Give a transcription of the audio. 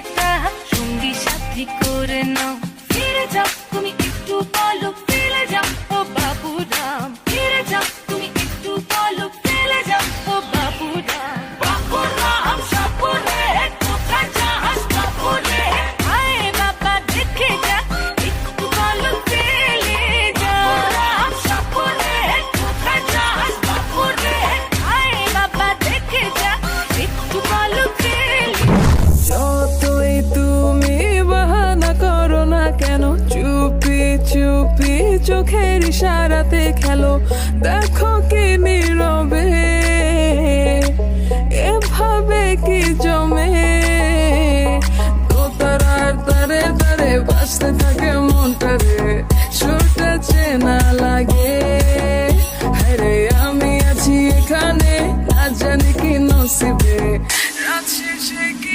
এটা সঙ্গী সাথী করে নাও। ফিরে যাও তুমি একটু বলো, ফেলে যাও ও বাবুরাম। ফিরে যাও তুমি একটু বলো, ফেলে যাও ও বাবুরাম। বাবুরাম সাপুরে কোথায় যাস বাবুরে? হায় বাবা দেখে যা, একটু বলো ফেলে যা। বাবুরাম সাপুরে কোথায় যাস বাবুরে? হায় বাবা দেখে যা, একটু বলো ফেলে। যতই তুমি বাহানা করো না কেন, চুপি চুপি চোখের ইশারাতে খেলো। দেখো কি নীরবে এভাবে কি জমে, দোতারার তারে তারে বাজতে থাকে মনটা রে, সুরটা চেনা লাগে। আরে আমি আছি এখানে, না জানি কি নসিবে রাত শেষে কি